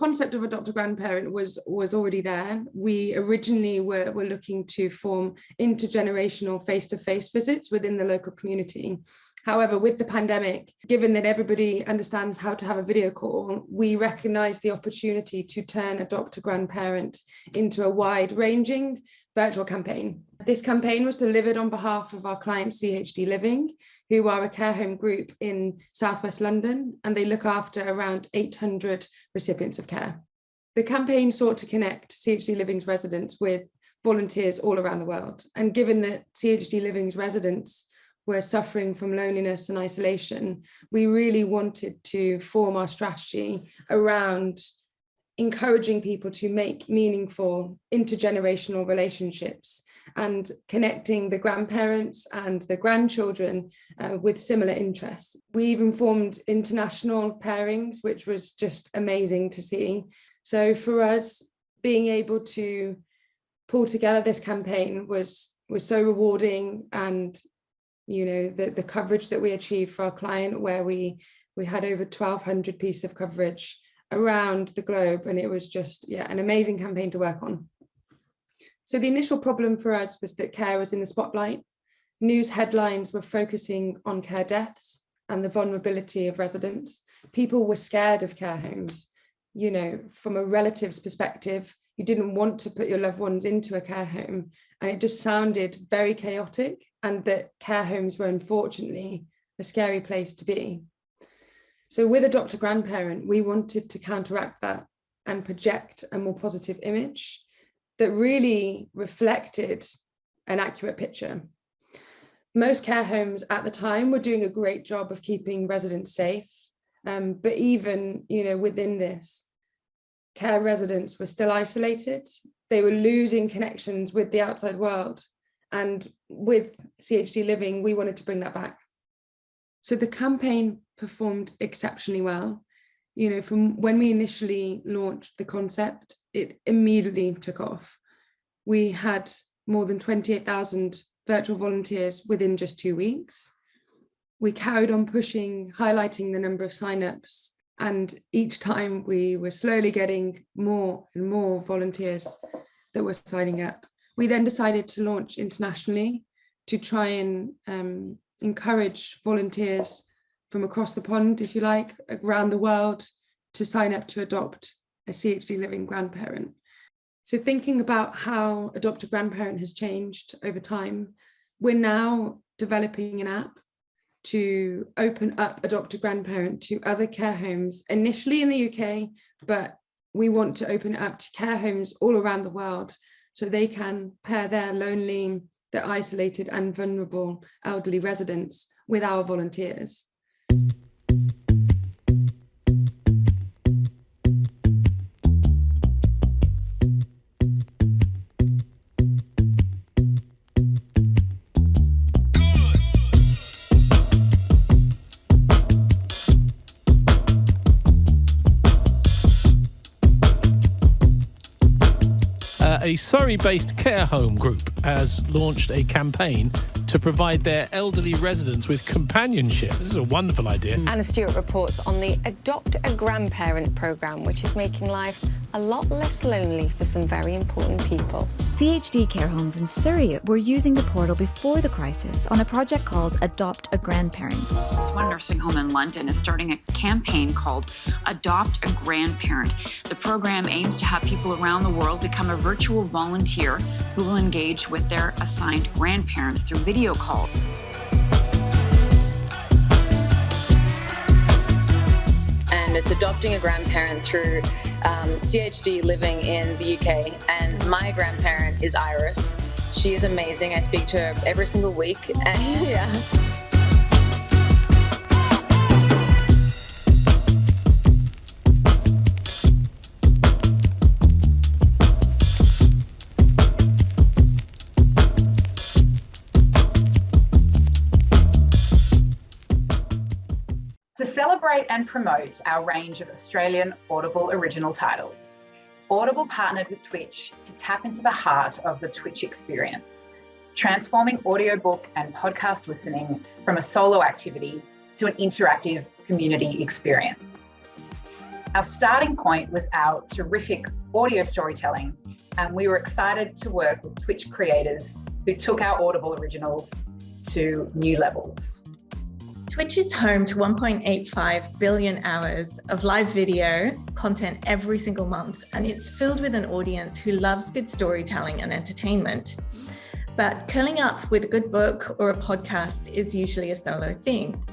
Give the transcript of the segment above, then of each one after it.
concept of Adopt-a-Grandparent was already there. We originally were looking to form intergenerational face-to-face visits within the local community. However, with the pandemic, given that everybody understands how to have a video call, we recognized the opportunity to turn Adopt-a-Grandparent into a wide-ranging virtual campaign. This campaign was delivered on behalf of our client CHD Living, who are a care home group in Southwest London, and they look after around 800 recipients of care. The campaign sought to connect CHD Living's residents with volunteers all around the world. And given that CHD Living's residents were suffering from loneliness and isolation, we really wanted to form our strategy around encouraging people to make meaningful intergenerational relationships and connecting the grandparents and the grandchildren with similar interests. We even formed international pairings, which was just amazing to see. So for us, being able to pull together this campaign was so rewarding. And the coverage that we achieved for our client, where we had over 1,200 pieces of coverage around the globe, and it was just an amazing campaign to work on. So the initial problem for us was that care was in the spotlight. News headlines were focusing on care deaths and the vulnerability of residents. People were scared of care homes. From a relative's perspective, you didn't want to put your loved ones into a care home, and it just sounded very chaotic, and that care homes were unfortunately a scary place to be. So with Adopt-a-Grandparent, we wanted to counteract that and project a more positive image that really reflected an accurate picture. Most care homes at the time were doing a great job of keeping residents safe, but even within this, care residents were still isolated. They were losing connections with the outside world. And with CHD Living, we wanted to bring that back. So the campaign performed exceptionally well. From when we initially launched the concept, it immediately took off. We had more than 28,000 virtual volunteers within just 2 weeks. We carried on pushing, highlighting the number of signups, and each time we were slowly getting more and more volunteers that were signing up. We then decided to launch internationally to try and encourage volunteers from across the pond, if you like, around the world, to sign up to adopt a CHD Living grandparent. So thinking about how Adopt-a-Grandparent has changed over time, we're now developing an app to open up Adopt-a-Grandparent to other care homes, initially in the UK, but we want to open it up to care homes all around the world so they can pair their lonely, their isolated and vulnerable elderly residents with our volunteers. A Surrey-based care home group has launched a campaign to provide their elderly residents with companionship. This is a wonderful idea. Anna Stewart reports on the Adopt-a-Grandparent programme, which is making life a lot less lonely for some very important people. CHD care homes in Surrey were using the portal before the crisis on a project called Adopt-a-Grandparent. One nursing home in London is starting a campaign called Adopt-a-Grandparent. The program aims to have people around the world become a virtual volunteer who will engage with their assigned grandparents through video call. And it's adopting a grandparent through CHD Living in the UK. And my grandparent is Iris. She is amazing. I speak to her every single week. And yeah. To celebrate and promote our range of Australian Audible original titles, Audible partnered with Twitch to tap into the heart of the Twitch experience, transforming audiobook and podcast listening from a solo activity to an interactive community experience. Our starting point was our terrific audio storytelling, and we were excited to work with Twitch creators who took our Audible originals to new levels. Twitch is home to 1.85 billion hours of live video content every single month, and it's filled with an audience who loves good storytelling and entertainment. But curling up with a good book or a podcast is usually a solo thing.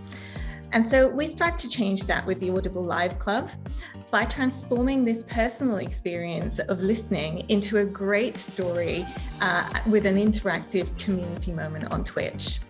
And so we strive to change that with the Audible Live Club by transforming this personal experience of listening into a great story with an interactive community moment on Twitch.